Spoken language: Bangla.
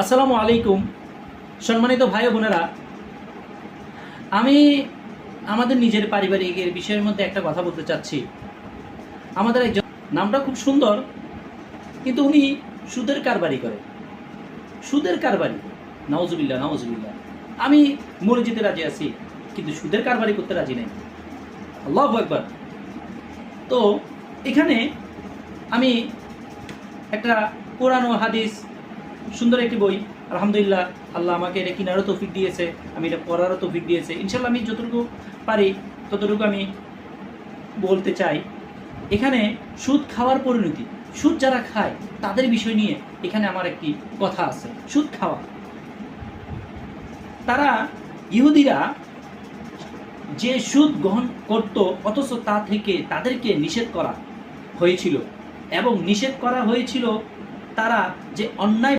আসসালামু আলাইকুম সম্মানিত ভাই ও বোনেরা, আমি আমাদের নিজের পারিবারিকের বিষয়ের মধ্যে একটা কথা বলতে চাচ্ছি। আমাদের একজন, নামটা খুব সুন্দর, কিন্তু উনি সুদের কারবারি করে। সুদের কারবারি, নাউজুবিল্লাহ নাউজুবিল্লাহ। আমি মরে যেতে রাজি আছি, কিন্তু সুদের কারবারি করতে রাজি নেই। আল্লাহু আকবার। তো এখানে আমি একটা কোরআন ও হাদিস, সুন্দর একটি বই, আলহামদুলিল্লাহ আল্লাহ আমাকে এটা কিনারও তৌফিক দিয়েছে, আমি এটা পড়ারও তৌফিক দিয়েছে। ইনশাল্লাহ আমি যতটুকু পারি ততটুকু আমি বলতে চাই। এখানে সুদ খাওয়ার পরিণতি, সুদ যারা খায় তাদের বিষয় নিয়ে এখানে আমার একটি কথা আছে। সুদ খাওয়া, তারা ইহুদিরা যে সুদ গ্রহণ করত, অথচ তা থেকে তাদেরকে নিষেধ করা হয়েছিল, এবং নিষেধ করা হয়েছিল তারা যে অন্যায়